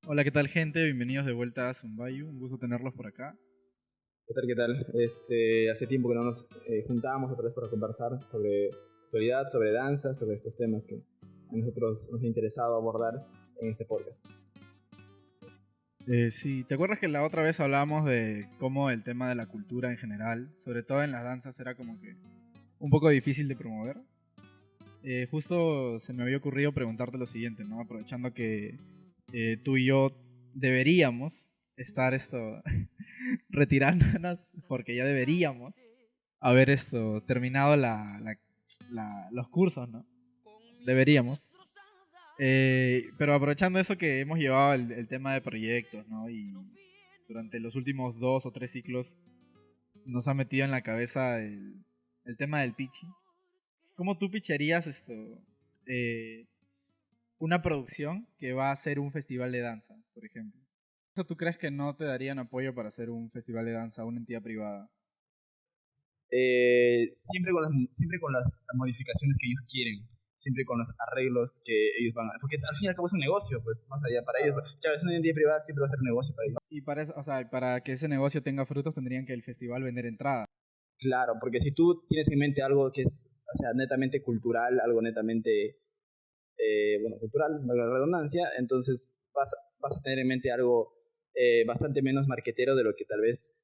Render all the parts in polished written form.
Hola, ¿qué tal, gente? Bienvenidos de vuelta a Zumbayu. Un gusto tenerlos por acá. ¿Qué tal? ¿Qué tal? Hace tiempo que no nos juntábamos otra vez para conversar sobre actualidad, sobre danza, sobre estos temas que a nosotros nos ha interesado abordar en este podcast. Sí, ¿te acuerdas que la otra vez hablábamos de cómo el tema de la cultura en general, sobre todo en las danzas, era como que un poco difícil de promover? Justo se me había ocurrido preguntarte lo siguiente, ¿no? Aprovechando que tú y yo deberíamos estar retirándonos, porque ya deberíamos haber terminado los cursos, ¿no? Deberíamos. Pero aprovechando eso que hemos llevado el tema de proyectos, ¿no? Y durante los últimos 2 o 3 ciclos nos ha metido en la cabeza el tema del pitching. ¿Cómo tú pitcharías eh, una producción que va a ser un festival de danza, por ejemplo? ¿Tú crees que no te darían apoyo para hacer un festival de danza a una entidad privada? Siempre con las modificaciones que ellos quieren, siempre con los arreglos que ellos van a... Porque al fin y al cabo es un negocio, pues más allá para ellos. Claro, es una entidad privada, siempre va a ser un negocio para ellos. Y o sea, para que ese negocio tenga frutos tendrían que el festival vender entradas. Claro, porque si tú tienes en mente algo que es, o sea, netamente cultural, algo netamente cultural, valga la redundancia, entonces vas a tener en mente algo bastante menos marquetero de lo que tal vez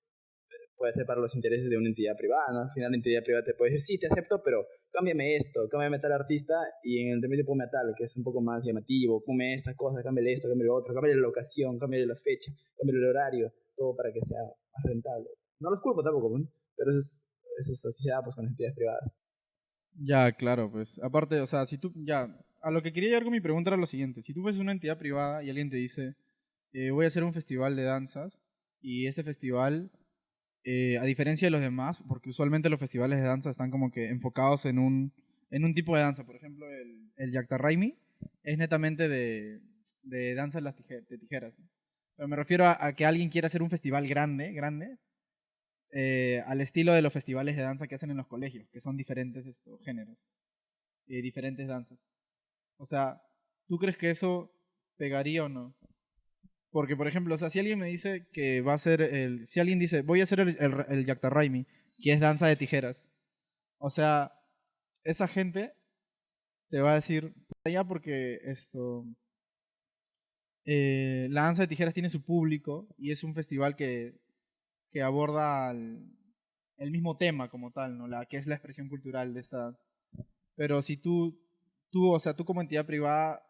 puede ser para los intereses de una entidad privada, ¿no? Al final la entidad privada te puede decir, sí, te acepto, pero cámbiame esto, cámbiame a tal artista y en el intermedio ponme a tal, que es un poco más llamativo, ponme estas cosas, cámbiale esto, cámbiale lo otro, cámbiale la ocasión, cámbiale la fecha, cámbiale el horario, todo para que sea más rentable. No los culpo tampoco, ¿no? Pero eso es así se da pues con las entidades privadas. Ya, claro, pues aparte, o sea, si tú, ya, a lo que quería llegar con mi pregunta era lo siguiente, si tú fueses una entidad privada y alguien te dice, voy a hacer un festival de danzas y este festival, a diferencia de los demás, porque usualmente los festivales de danza están como que enfocados en un tipo de danza, por ejemplo, el Raimi es netamente de danza de tijeras, ¿no? Pero me refiero a que alguien quiera hacer un festival grande, grande, al estilo de los festivales de danza que hacen en los colegios, que son diferentes géneros, diferentes danzas. O sea, ¿tú crees que eso pegaría o no? Porque, por ejemplo, o sea, si alguien me dice que va a ser si alguien dice, voy a hacer el Yaktaraimi, que es danza de tijeras, o sea, esa gente te va a decir, ya porque la danza de tijeras tiene su público y es un festival que aborda el mismo tema como tal, ¿no? Que es la expresión cultural de esta danza. Pero si o sea, tú como entidad privada,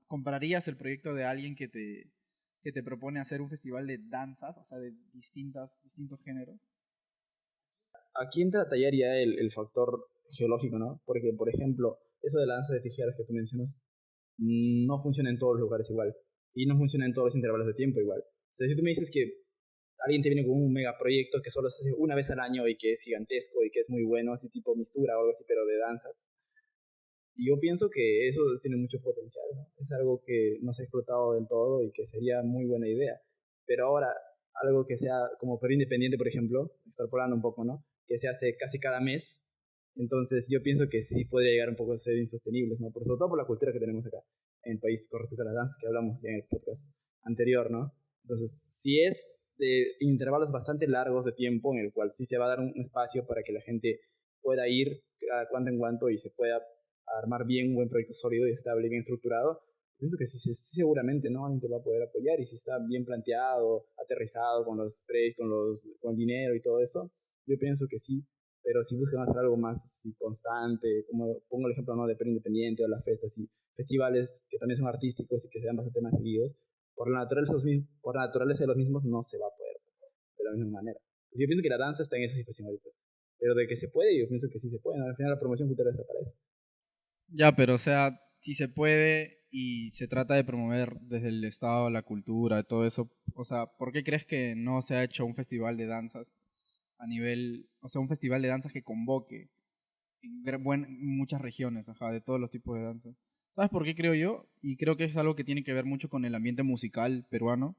comprarías el proyecto de alguien que te propone hacer un festival de danzas, o sea, de distintos géneros. Aquí entra a tallar ya el factor geológico, ¿no? Porque, por ejemplo, eso de la danza de tijeras que tú mencionas no funciona en todos los lugares igual. Y no funciona en todos los intervalos de tiempo igual. O sea, si tú me dices que alguien te viene con un megaproyecto que solo se hace una vez al año y que es gigantesco y que es muy bueno, así tipo mistura o algo así, pero de danzas, y yo pienso que eso tiene mucho potencial, ¿no? Es algo que no se ha explotado del todo y que sería muy buena idea. Pero ahora, algo que sea como pero independiente, por ejemplo, extrapolando un poco, ¿no? Que se hace casi cada mes, entonces yo pienso que sí podría llegar un poco a ser insostenibles, ¿no? Por, sobre todo por la cultura que tenemos acá en el país con respecto a las danzas que hablamos ya en el podcast anterior, ¿no? Entonces, si es de intervalos bastante largos de tiempo en el cual sí se va a dar un espacio para que la gente pueda ir cada cuanto en cuanto y se pueda armar bien un buen proyecto sólido y estable, bien estructurado, pienso que sí, sí, seguramente, ¿no? Alguien te va a poder apoyar y si está bien planteado, aterrizado con los precios, con el dinero y todo eso, yo pienso que sí. Pero si buscan hacer algo más así, constante, como pongo el ejemplo, ¿no? De Perú Independiente o las fiestas y festivales que también son artísticos y que se dan bastante más seguidos, por la naturaleza de los mismos no se va a poder de la misma manera. Pues yo pienso que la danza está en esa situación ahorita. Pero de que se puede, yo pienso que sí se puede, ¿no? Al final la promoción cultural está para eso. Ya, pero o sea, si se puede y se trata de promover desde el Estado la cultura, todo eso, o sea, ¿por qué crees que no se ha hecho un festival de danzas a nivel, o sea, un festival de danzas que convoque muchas regiones, ajá, de todos los tipos de danzas? ¿Sabes por qué creo yo? Y creo que es algo que tiene que ver mucho con el ambiente musical peruano.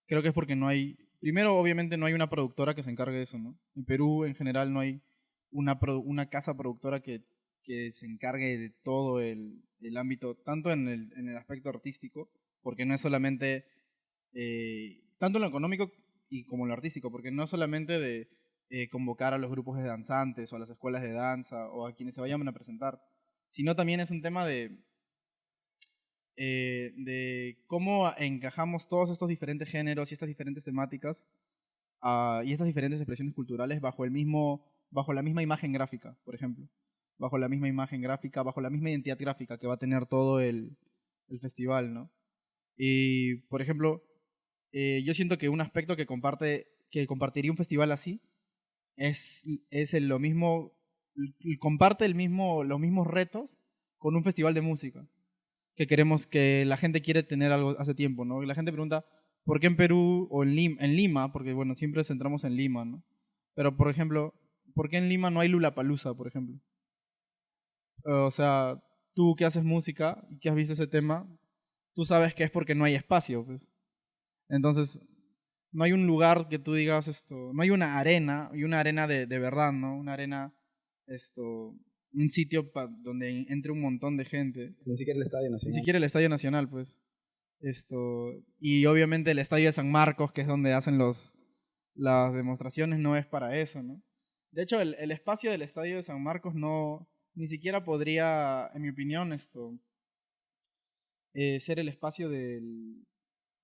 Creo que es porque no hay, primero obviamente no hay una productora que se encargue de eso, ¿no? En Perú en general no hay una casa productora que se encargue de todo el ámbito, tanto en el aspecto artístico, porque no es solamente tanto en lo económico y como en lo artístico, porque no solamente de convocar a los grupos de danzantes o a las escuelas de danza o a quienes se vayan a presentar, sino también es un tema de cómo encajamos todos estos diferentes géneros y estas diferentes temáticas y estas diferentes expresiones culturales bajo la misma imagen gráfica, por ejemplo. Bajo la misma imagen gráfica, bajo la misma identidad gráfica que va a tener todo el festival, ¿no? Y, por ejemplo, yo siento que un aspecto que compartiría un festival así lo mismo, comparte los mismos retos con un festival de música que la gente quiere tener algo hace tiempo, ¿no? Y la gente pregunta, ¿por qué en Perú o en Lima? Porque, bueno, siempre centramos en Lima, ¿no? Pero, por ejemplo, ¿por qué en Lima no hay Lollapalooza, por ejemplo? O sea, tú que haces música y que has visto ese tema, tú sabes que es porque no hay espacio, pues. Entonces, no hay un lugar que tú digas esto, no hay una arena, y una arena de verdad, ¿no? Una arena, un sitio donde entre un montón de gente. Ni siquiera el Estadio Ni Nacional. siquiera el Estadio Nacional, pues. Y obviamente el Estadio de San Marcos, que es donde hacen las demostraciones, no es para eso, ¿no? De hecho, el espacio del Estadio de San Marcos ni siquiera podría, en mi opinión, ser el espacio del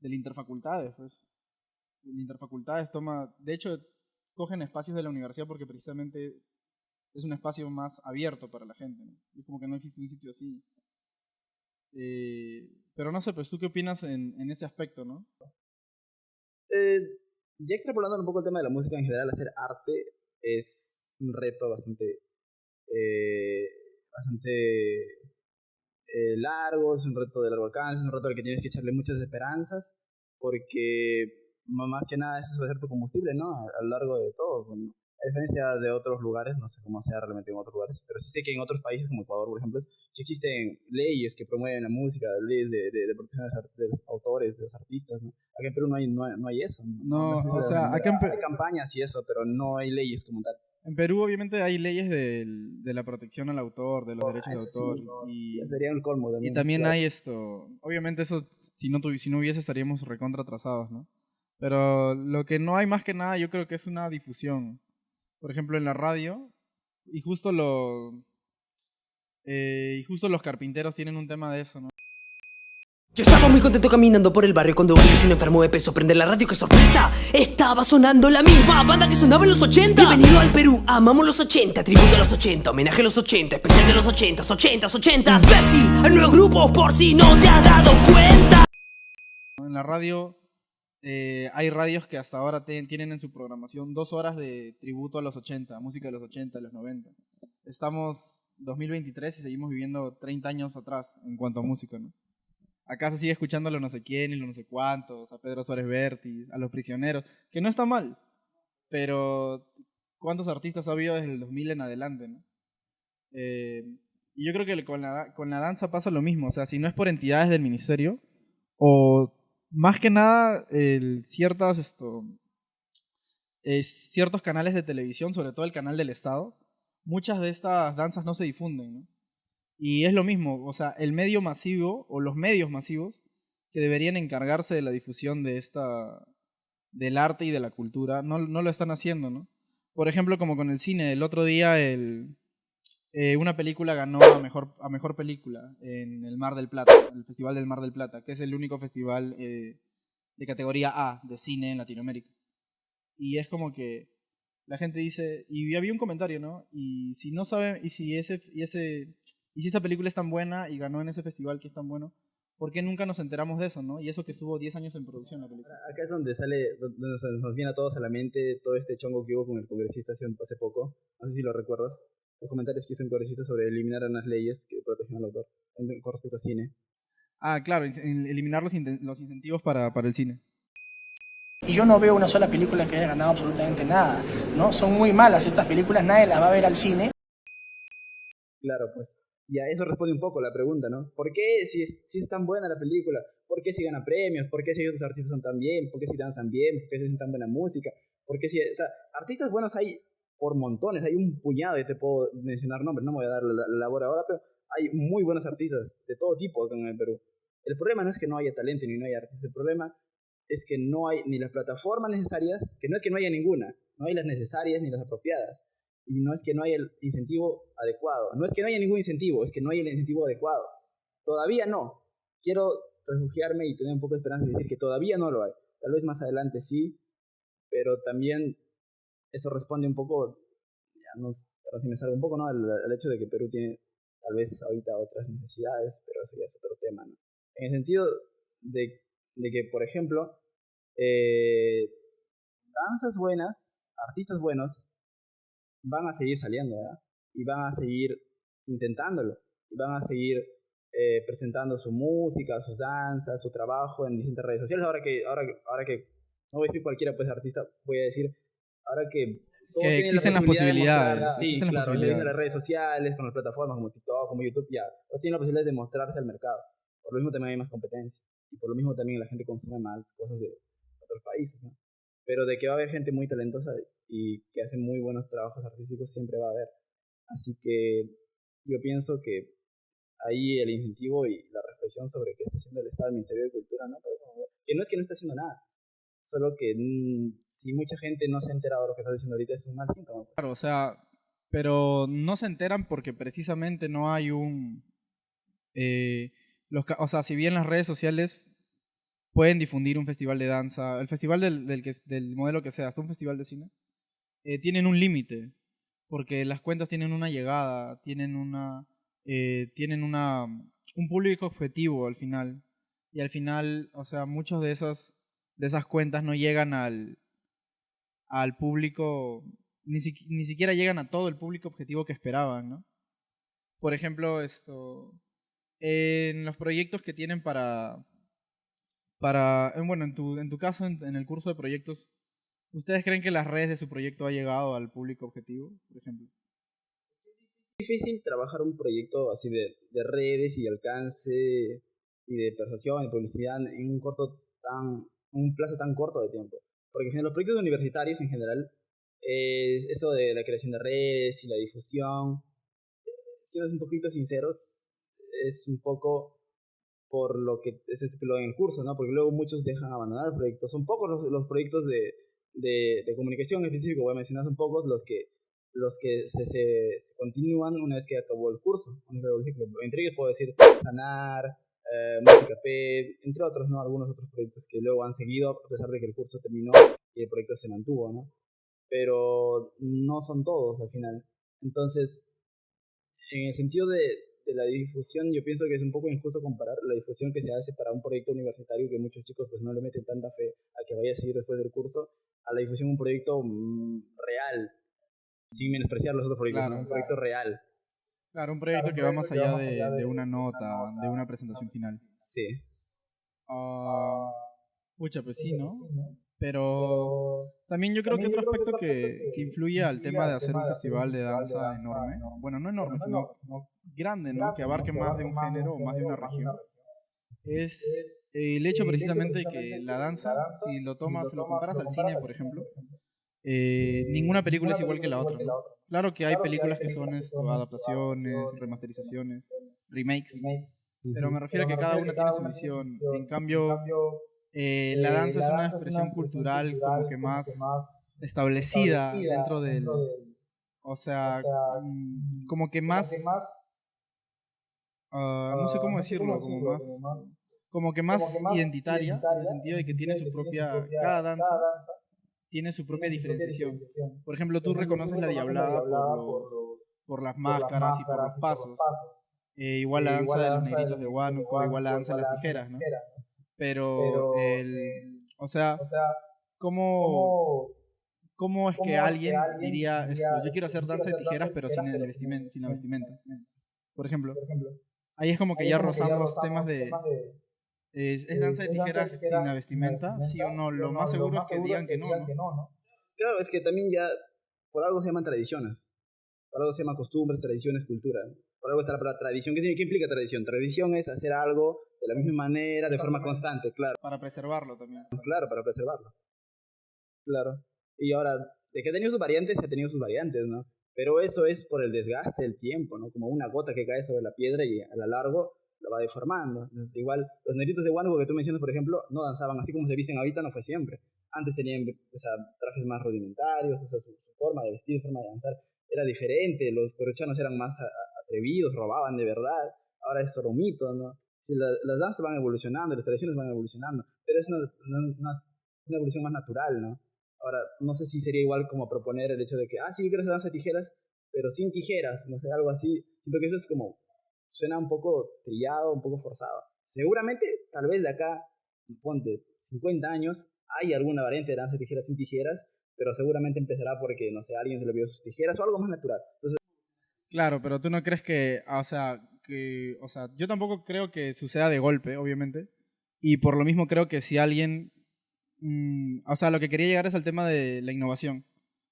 Interfacultades, pues. El Interfacultades de hecho, cogen espacios de la universidad porque precisamente es un espacio más abierto para la gente, ¿no? Y es como que no existe un sitio así. Pero no sé, pues tú qué opinas en ese aspecto, ¿no? Eh, ya extrapolando un poco el tema de la música en general, hacer arte es un reto bastante largo, es un reto de largo alcance, es un reto al que tienes que echarle muchas esperanzas, porque más que nada eso va a ser tu combustible, ¿no? A lo largo de todo. Bueno, a diferencia de otros lugares, no sé cómo sea realmente en otros lugares, pero sí sé que en otros países como Ecuador, por ejemplo, sí existen leyes que promueven la música, leyes de protección de los autores, de los artistas, ¿no? Aquí en Perú no hay eso, no No, sé si o de alguna sea, manera. Hay campañas y eso, pero no hay leyes como tal. En Perú obviamente hay leyes de la protección al autor, de los derechos de Eso autor, sí, ya sería el colmo y también. también hay obviamente eso, si no hubiese estaríamos recontra atrasados, ¿no? Pero lo que no hay más que nada yo creo que es una difusión. Por ejemplo, en la radio, y y justo los carpinteros tienen un tema de eso, ¿no? Yo estaba muy contento caminando por el barrio cuando un vecino enfermo de peso prende la radio, ¡qué sorpresa! Estaba sonando la misma banda que sonaba en los 80. Bienvenido al Perú, amamos los 80, tributo a los 80, homenaje a los 80, especial de los 80, 80. Imbécil, el nuevo grupo por si no te has dado cuenta. En la radio hay radios que hasta ahora tienen en su programación 2 horas de tributo a los 80, música de los 80, de los 90. Estamos 2023 y seguimos viviendo 30 años atrás en cuanto a música, ¿no? Acá se sigue escuchando a los no sé quién y los no sé cuántos, a Pedro Suárez Vértiz, a Los Prisioneros, que no está mal, pero ¿cuántos artistas ha habido desde el 2000 en adelante, ¿no? Eh, y yo creo que con la danza pasa lo mismo, o sea, si no es por entidades del ministerio, o más que nada ciertos canales de televisión, sobre todo el canal del Estado, muchas de estas danzas no se difunden, ¿no? Y es lo mismo, o sea, el medio masivo o los medios masivos que deberían encargarse de la difusión del arte y de la cultura, no lo están haciendo, ¿no? Por ejemplo, como con el cine, el otro día una película ganó a mejor película en el Mar del Plata, el Festival del Mar del Plata, que es el único festival de categoría A de cine en Latinoamérica. Y es como que la gente dice, y había un comentario, ¿no? Y si no saben, y si esa película es tan buena y ganó en ese festival que es tan bueno, ¿por qué nunca nos enteramos de eso, no? Y eso que estuvo 10 años en producción la película. Acá es donde nos viene a todos a la mente todo este chongo que hubo con el congresista hace poco. No sé si lo recuerdas. Los comentarios que hizo un congresista sobre eliminar unas leyes que protegen al autor con respecto al cine. Ah, claro, eliminar los incentivos para el cine. Y yo no veo una sola película que haya ganado absolutamente nada, ¿no? Son muy malas estas películas, nadie las va a ver al cine. Claro, pues. Y a eso responde un poco la pregunta, ¿no? ¿Por qué si es tan buena la película? ¿Por qué si gana premios? ¿Por qué si otros artistas son tan bien? ¿Por qué si danzan bien? ¿Por qué si hacen tan buena música? ¿Por qué si... O sea, artistas buenos hay por montones, hay un puñado, y te puedo mencionar nombres, no me voy a dar la labor ahora, pero hay muy buenos artistas de todo tipo acá en el Perú. El problema no es que no haya talento ni no haya artistas, el problema es que no hay ni las plataformas necesarias, que no es que no haya ninguna, no hay las necesarias ni las apropiadas. Y no es que no haya el incentivo adecuado. No es que no haya ningún incentivo, es que no hay el incentivo adecuado. Todavía no. Quiero refugiarme y tener un poco de esperanza y decir que todavía no lo hay. Tal vez más adelante sí, pero también eso responde un poco, ya no, si me salgo un poco, ¿no? al hecho de que Perú tiene tal vez ahorita otras necesidades, pero eso ya es otro tema, ¿no? En el sentido de que, por ejemplo, danzas buenas, artistas buenos, van a seguir saliendo, ¿verdad? Y van a seguir intentándolo, y van a seguir presentando su música, sus danzas, su trabajo en distintas redes sociales. Ahora que no voy a decir cualquiera pues artista, voy a decir, ahora que todos Que tienen existen la las posibilidad posibilidades. sí, Existen las claro, posibilidades. en las redes sociales, con las plataformas como TikTok, como YouTube, ya, todos tienen la posibilidad de mostrarse al mercado. Por lo mismo también hay más competencia, y por lo mismo también la gente consume más cosas de otros países, ¿no? Pero de que va a haber gente muy talentosa y que hace muy buenos trabajos artísticos, siempre va a haber. Así que yo pienso que ahí el incentivo y la reflexión sobre qué está haciendo el Estado, el Ministerio de Cultura, ¿no? Que no es que no esté haciendo nada, solo que si mucha gente no se ha enterado de lo que está diciendo ahorita es un mal síntoma. Claro, o sea, pero no se enteran porque precisamente no hay un... o sea, si bien las redes sociales pueden difundir un festival de danza, el festival del modelo que sea, hasta un festival de cine, tienen un límite, porque las cuentas tienen una llegada, tienen un público objetivo al final, y al final, o sea, muchos de esas cuentas no llegan al público, ni siquiera llegan a todo el público objetivo que esperaban, ¿no? Por ejemplo, en los proyectos que tienen bueno, en tu caso, en el curso de proyectos, ¿ustedes creen que las redes de su proyecto ha llegado al público objetivo, por ejemplo? Es difícil trabajar un proyecto así de redes y de alcance y de persuasión y publicidad en un plazo tan corto de tiempo. Porque en los proyectos universitarios en general, eso de la creación de redes y la difusión, siendo un poquito sinceros, es un poco por lo que es estipulado en el curso, ¿no? Porque luego muchos dejan abandonar el proyecto. Son pocos los proyectos de comunicación en específico, voy a mencionar, son pocos los que se continúan una vez que acabó el curso, entre ellos puedo decir Sanar, Música P, entre otros, ¿no? Algunos otros proyectos que luego han seguido a pesar de que el curso terminó y el proyecto se mantuvo, ¿no? Pero no son todos al final. Entonces, en el sentido de la difusión, yo pienso que es un poco injusto comparar la difusión que se hace para un proyecto universitario, que muchos chicos pues no le meten tanta fe a que vaya a seguir después del curso, a la difusión de un proyecto real, sin menospreciar los otros proyectos, Claro, ¿no? Un proyecto real. Claro, un proyecto que va más allá de una nota, de una presentación final. Sí. Pucha, pues sí, ¿no? Pero también yo creo que otro aspecto que influye al tema de hacer un festival de danza enorme, bueno, no enorme, sino grande, ¿no? Que abarque más de un género o más de una región, es el hecho precisamente de que la danza, si lo comparas al cine, por ejemplo, ninguna película es igual que la otra, ¿no? Claro que hay películas que son adaptaciones, remasterizaciones, remakes, pero me refiero a que cada una tiene su visión. En cambio, la danza es una expresión cultural como que más establecida dentro del... O sea, como que más... no sé cómo decirlo, como que más identitaria, en el sentido de que tiene su propia... Cada danza tiene su propia diferenciación. Por ejemplo, tú reconoces la diablada por las máscaras y por los pasos. Igual la danza de los negritos de Huánuco, igual la danza de las tijeras, ¿no? Pero, o sea, ¿cómo es que alguien diría esto? Yo quiero hacer danza de tijeras, pero sin la vestimenta. Por ejemplo, ahí es como que ya rozamos temas de... ¿Es danza de tijeras sin la vestimenta? ¿Sí o no? Lo más seguro es que digan que no, ¿no? Claro, es que también ya por algo se llaman tradiciones. Por algo se llaman costumbres, tradiciones, cultura. Por algo está la palabra tradición. ¿Qué implica tradición? Tradición es hacer algo de la misma manera, de forma constante, claro. Para preservarlo también. Claro, para preservarlo. Claro. Y ahora, de que ha tenido sus variantes, ha tenido sus variantes, ¿no? Pero eso es por el desgaste del tiempo, ¿no? Como una gota que cae sobre la piedra y a lo largo lo va deformando. Entonces, igual, los negritos de Huánuco que tú mencionas, por ejemplo, no danzaban así como se visten ahorita, no fue siempre. Antes tenían, o sea, trajes más rudimentarios, o sea, su forma de vestir, su forma de danzar era diferente. Los coruchanos eran más atrevidos, robaban de verdad. Ahora es solo mito, ¿no? Sí, las danzas van evolucionando, las tradiciones van evolucionando, pero es una evolución más natural, ¿no? Ahora, no sé si sería igual como proponer el hecho de que, sí, yo quiero hacer danza de tijeras, pero sin tijeras, no sé, algo así. Siento que eso es como, suena un poco trillado, un poco forzado. Seguramente, tal vez de acá, ponte, 50 años, hay alguna variante de danza de tijeras sin tijeras, pero seguramente empezará porque, no sé, alguien se le vio sus tijeras o algo más natural. Entonces, Claro, pero tú no crees o sea, yo tampoco creo que suceda de golpe, obviamente, y por lo mismo creo que si alguien, o sea, lo que quería llegar es al tema de la innovación,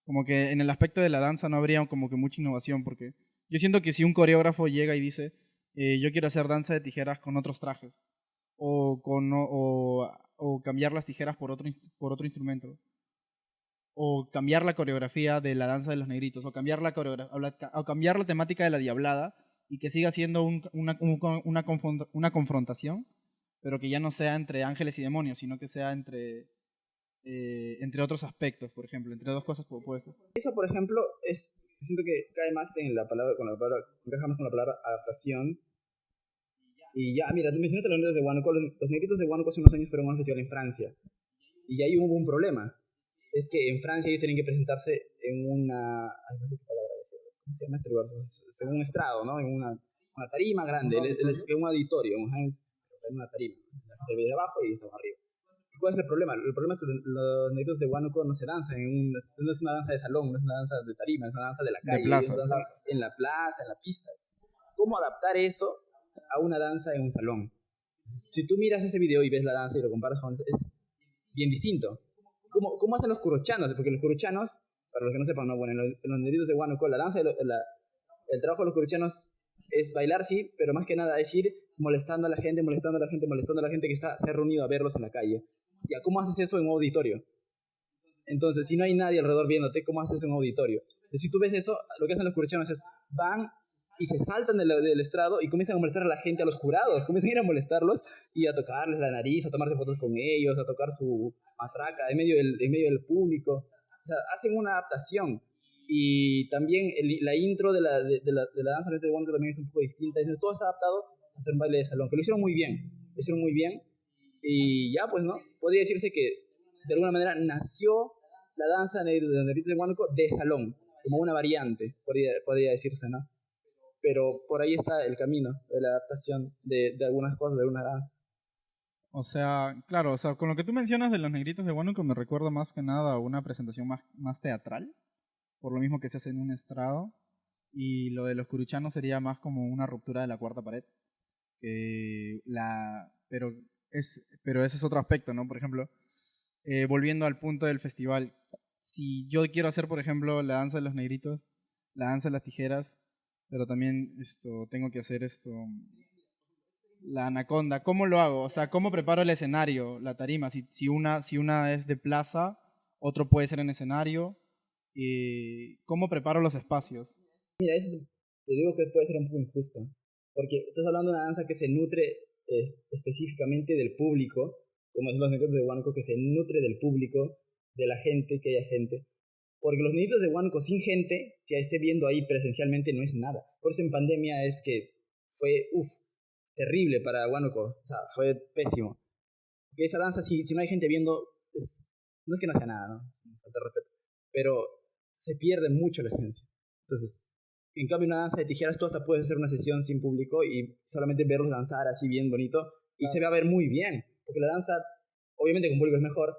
como que en el aspecto de la danza no habría como que mucha innovación, porque yo siento que si un coreógrafo llega y dice, yo quiero hacer danza de tijeras con otros trajes, o cambiar las tijeras por otro instrumento, o cambiar la coreografía de la danza de los negritos, o cambiar o cambiar la temática de la diablada y que siga siendo una confrontación, pero que ya no sea entre ángeles y demonios, sino que sea entre otros aspectos, por ejemplo, entre dos cosas puede ser. eso, por ejemplo, siento que cae más en la palabra, encaja más con la palabra adaptación. Y ya, mira, tú mencionaste los negritos de Huánuco. Los negritos de Huánuco hace unos años fueron a un festival en Francia. Y ahí hubo un problema. Es que en Francia ellos tenían que presentarse en una... no sé qué palabra decir. ¿Cómo se llama este lugar? En un estrado, ¿no? En una tarima grande. En un auditorio. En una tarima. La gente ve de abajo y está arriba. ¿Y cuál es el problema? El problema es que los negritos de Huánuco no se danzan. No es una danza de salón, no es una danza de tarima, es una danza de la calle. De plaza. Es una danza en la plaza, en la pista. ¿Cómo adaptar eso a una danza en un salón? Si tú miras ese video y ves la danza y lo comparas con... es bien distinto. ¿Cómo hacen los curuchanos? Porque los curuchanos, para los que no sepan, ¿no? Bueno, en los negritos de Huánuco, la danza, el trabajo de los curuchanos es bailar, sí, pero más que nada es ir molestando a la gente, molestando a la gente, molestando a la gente que se ha reunido a verlos en la calle. ¿Ya cómo haces eso en un auditorio? Entonces, si no hay nadie alrededor viéndote, ¿cómo haces eso en un auditorio? Entonces, si tú ves eso, lo que hacen los curuchanos es, van y se saltan del estrado y comienzan a molestar a la gente, a los jurados, comienzan a ir a molestarlos y a tocarles la nariz, a tomarse fotos con ellos, a tocar su matraca en medio del público. O sea, hacen una adaptación. Y también la intro de la danza de Huánuco también es un poco distinta. Entonces, todo está adaptado a hacer un baile de salón, que lo hicieron muy bien. Lo hicieron muy bien. Y ya, pues, ¿no? Podría decirse que de alguna manera nació la danza de los negritos de Huánuco de salón, como una variante, podría decirse, ¿no? Pero por ahí está el camino de la adaptación de algunas cosas, de algunas danzas. O sea, claro, o sea, con lo que tú mencionas de los negritos de Huánuco me recuerda más que nada a una presentación más teatral, por lo mismo que se hace en un estrado, y lo de los curuchanos sería más como una ruptura de la cuarta pared, pero ese es otro aspecto, ¿no? Por ejemplo, volviendo al punto del festival, si yo quiero hacer, por ejemplo, la danza de los negritos, la danza de las tijeras, pero también tengo que hacer la anaconda, ¿cómo lo hago? O sea, ¿cómo preparo el escenario, la tarima? Si una es de plaza, otro puede ser en escenario. ¿Cómo preparo los espacios? Mira, eso te digo que puede ser un poco injusto, porque estás hablando de una danza que se nutre específicamente del público, como es los negritos de Huánuco, que se nutre del público, de la gente, que haya gente. Porque los negritos de Huánuco sin gente que esté viendo ahí presencialmente no es nada. Por eso en pandemia es que fue, terrible para Huánuco. O sea, fue pésimo. Porque esa danza, si no hay gente viendo, no es que no sea nada, ¿no? Falta de respeto. Pero se pierde mucho la esencia. Entonces, en cambio, una danza de tijeras, tú hasta puedes hacer una sesión sin público y solamente verlos danzar así bien bonito y se va a ver muy bien. Porque la danza, obviamente con público es mejor,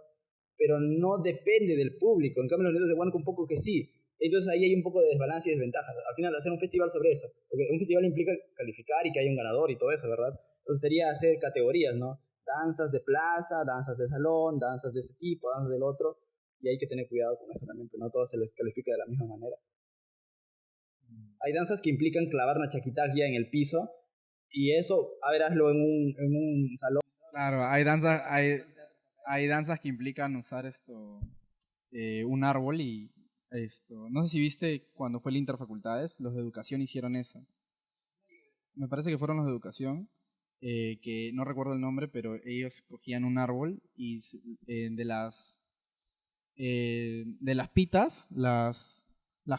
pero no depende del público. En cambio, los negritos de Huánuco un poco que sí. Entonces ahí hay un poco de desbalance y desventaja. Al final, hacer un festival sobre eso. Porque un festival implica calificar y que haya un ganador y todo eso, ¿verdad? Entonces sería hacer categorías, ¿no? Danzas de plaza, danzas de salón, danzas de este tipo, danzas del otro. Y hay que tener cuidado con eso también, porque no todo se les califica de la misma manera. Hay danzas que implican clavar una chaquitagia en el piso. Y eso, a ver, hazlo en un salón. Claro, hay danzas que implican usar un árbol y no sé si viste cuando fue el Interfacultades, los de educación hicieron eso. Me parece que fueron los de educación. que no recuerdo el nombre, pero ellos cogían un árbol y de las pitas, las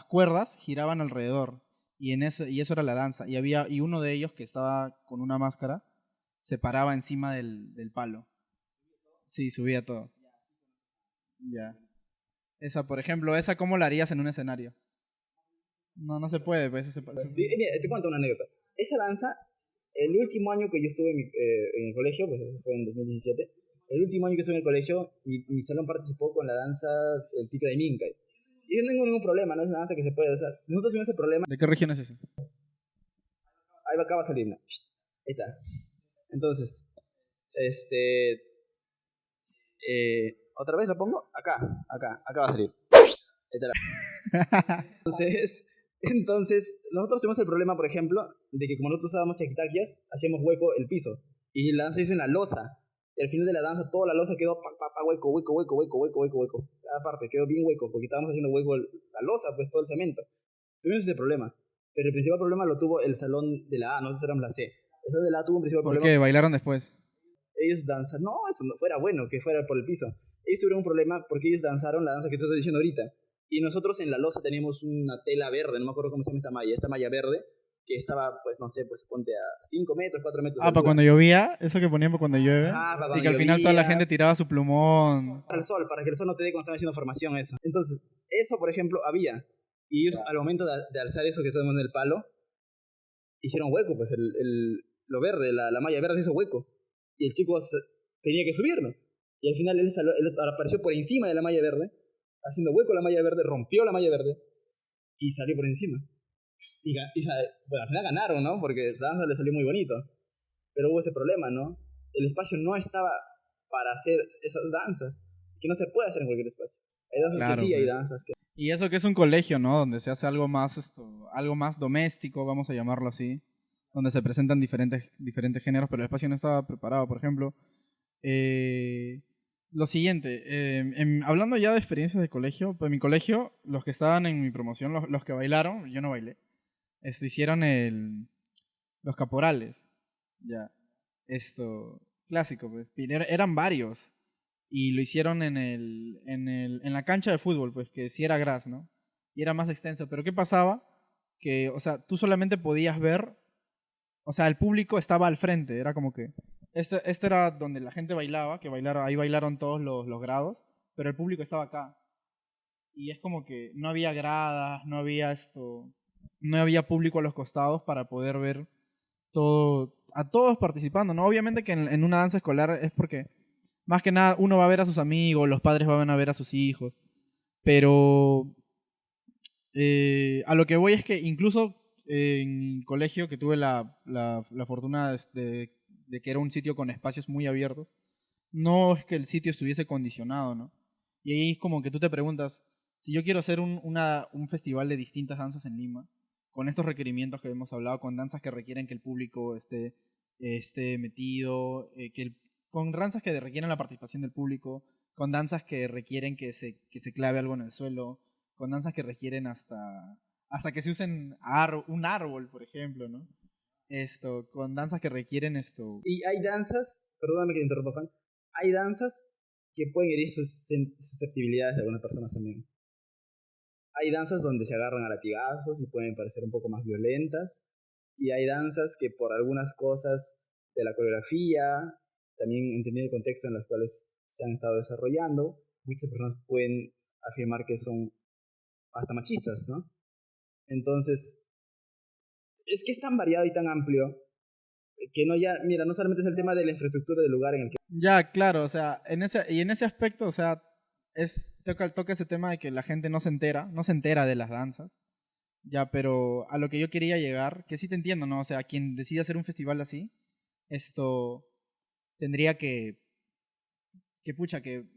cuerdas giraban alrededor. Y eso era la danza. Y uno de ellos que estaba con una máscara se paraba encima del palo. Sí, subía todo. Ya. Esa, por ejemplo, esa ¿cómo la harías en un escenario? No, no se puede, pues Mira, te cuento una anécdota. Esa danza, el último año que yo estuve en el colegio, pues eso fue en 2017, el último año que estuve en el colegio, mi salón participó con la danza El Tigre de Minkay. Y yo no tengo ningún problema, no es una danza que se puede usar. Nosotros tuvimos el problema. ¿De qué región es ese? Ahí acá va a salir, ¿no? Ahí está. Entonces, otra vez lo pongo. Acá va a salir. Ahí está Entonces, nosotros tuvimos el problema, por ejemplo, de que como nosotros usábamos chaquitaquias, hacíamos hueco el piso. Y la danza se hizo en la losa. Y al final de la danza, toda la losa quedó hueco. Cada parte quedó bien hueco, porque estábamos haciendo hueco la losa, pues todo el cemento. Tuvimos ese problema. Pero el principal problema lo tuvo el salón de la A, nosotros éramos la C. El salón de la A tuvo un principal problema. ¿Por qué? ¿Bailaron después? Ellos danzan. No, eso no fuera bueno, que fuera por el piso. Ellos tuvieron un problema porque ellos danzaron la danza que tú estás diciendo ahorita. Y nosotros en la losa teníamos una tela verde, no me acuerdo cómo se llama esta malla verde, que estaba, pues no sé, pues ponte a 5 metros, 4 metros. Para cuando llovía, eso que ponían para cuando llueve. Para y que al final toda la gente tiraba su plumón. Para que el sol no te dé cuando estaban haciendo formación, eso. Entonces, eso, por ejemplo, había. Y ellos, al momento de alzar eso que estábamos en el palo, hicieron hueco, pues lo verde, la malla verde hizo hueco. Y el chico tenía que subirlo. Y al final él apareció por encima de la malla verde, haciendo hueco la malla verde, rompió la malla verde y salió por encima. Y bueno, al final ganaron, ¿no? Porque la danza le salió muy bonito. Pero hubo ese problema, ¿no? El espacio no estaba para hacer esas danzas, que no se puede hacer en cualquier espacio. Hay danzas claro, que sí, hay danzas que... Y eso que es un colegio, ¿no? Donde se hace algo más doméstico, vamos a llamarlo así. Donde se presentan diferentes géneros, pero el espacio no estaba preparado. Por ejemplo, lo siguiente, hablando ya de experiencias de colegio, pues en mi colegio, los que estaban en mi promoción, los que bailaron, yo no bailé, hicieron los caporales, ya, clásico, pues, eran varios, y lo hicieron en la cancha de fútbol, pues, que sí era gras, ¿no? Y era más extenso, pero ¿qué pasaba? Que, o sea, tú solamente podías ver, o sea, el público estaba al frente, era como que... Este era donde la gente bailaba, ahí bailaron todos los grados, pero el público estaba acá. Y es como que no había gradas, no había público a los costados para poder ver a todos participando, ¿no? Obviamente que en una danza escolar es porque, más que nada, uno va a ver a sus amigos, los padres van a ver a sus hijos, pero a lo que voy es que incluso en mi colegio, que tuve la fortuna de que era un sitio con espacios muy abiertos, no es que el sitio estuviese condicionado, ¿no? Y ahí es como que tú te preguntas, si yo quiero hacer un festival de distintas danzas en Lima, con estos requerimientos que hemos hablado, con danzas que requieren que el público esté metido, con danzas que requieren la participación del público, con danzas que requieren que se clave algo en el suelo, con danzas que requieren hasta que se usen un árbol, por ejemplo, ¿no? Con danzas que requieren Y hay danzas, perdóname que te interrumpa, Juan, hay danzas que pueden herir susceptibilidades de algunas personas también. Hay danzas donde se agarran a latigazos y pueden parecer un poco más violentas. Y hay danzas que por algunas cosas de la coreografía, también entendiendo el contexto en las cuales se han estado desarrollando, muchas personas pueden afirmar que son hasta machistas, ¿no? Entonces, es que es tan variado y tan amplio que no solamente es el tema de la infraestructura del lugar en el que... Ya, claro, o sea, en ese aspecto, o sea, toca ese tema de que la gente no se entera de las danzas, ya, pero a lo que yo quería llegar, que sí te entiendo, ¿no? O sea, quien decide hacer un festival así, tendría que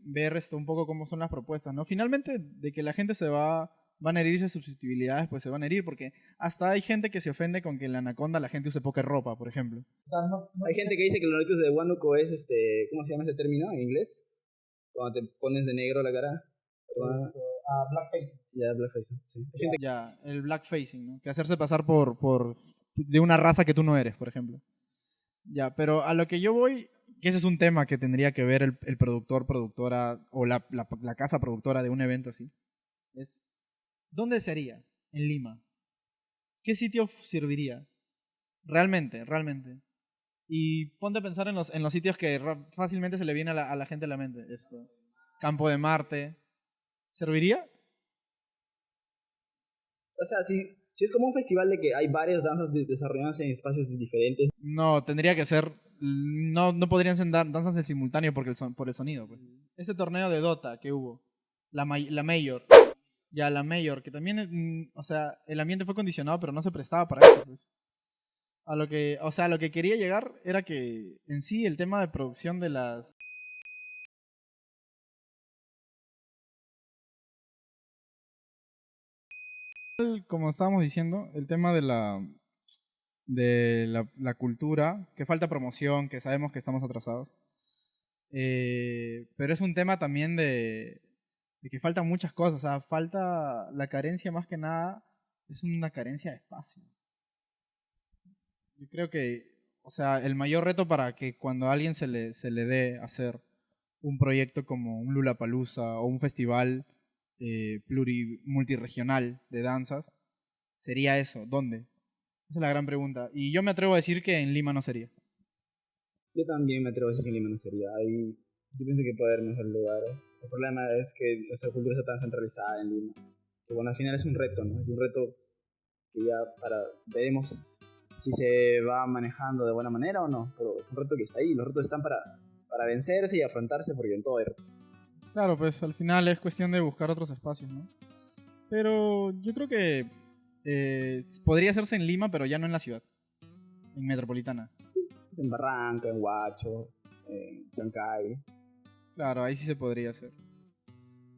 ver un poco cómo son las propuestas, ¿no? Finalmente, de que la gente van a herirse susceptibilidades, pues se van a herir, porque hasta hay gente que se ofende con que en la Anaconda la gente use poca ropa, por ejemplo. O sea, hay gente que dice que los noritos de Huánuco es, ¿cómo se llama ese término en inglés? Cuando te pones de negro la cara. Blackface. Ya, blackface, sí. Ya, el blackfacing, ¿no? Que hacerse pasar de una raza que tú no eres, por ejemplo. Ya, pero a lo que yo voy, que ese es un tema que tendría que ver el productor, productora o la casa productora de un evento así, es ¿dónde sería? En Lima. ¿Qué sitio serviría? Realmente, realmente. Y ponte a pensar en los sitios que fácilmente se le viene a la gente a la mente. Esto. Campo de Marte. ¿Serviría? O sea, si es como un festival de que hay varias danzas desarrollándose en espacios diferentes. No, tendría que ser. No, no podrían ser danzas en simultáneo porque por el sonido. Pues. Ese torneo de Dota que hubo, la Major. Ya, la Major, que también, o sea, el ambiente fue condicionado, pero no se prestaba para eso. Pues. O sea, a lo que quería llegar era que en sí el tema de producción de las. Como estábamos diciendo, el tema de la cultura, que falta promoción, que sabemos que estamos atrasados. Pero es un tema también de que faltan muchas cosas. O sea, falta la carencia más que nada, es una carencia de espacio. Yo creo que, o sea, el mayor reto para que cuando a alguien se le dé hacer un proyecto como un Lollapalooza o un festival multiregional de danzas, sería eso. ¿Dónde? Esa es la gran pregunta. Y yo me atrevo a decir que en Lima no sería. Yo también me atrevo a decir que en Lima no sería. Yo pienso que puede haber mejores lugares. El problema es que nuestra cultura está tan centralizada en Lima. Que bueno, al final es un reto, ¿no? Es un reto que ya veremos si se va manejando de buena manera o no. Pero es un reto que está ahí. Los retos están para vencerse y afrontarse porque en todo hay retos. Claro, pues al final es cuestión de buscar otros espacios, ¿no? Pero yo creo que podría hacerse en Lima, pero ya no en la ciudad, en Metropolitana. En Barranca, en Huacho, en Chancay. Claro, ahí sí se podría hacer.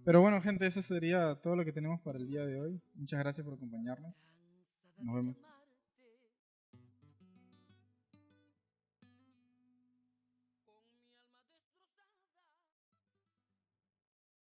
Pero bueno, gente, eso sería todo lo que tenemos para el día de hoy. Muchas gracias por acompañarnos. Nos vemos.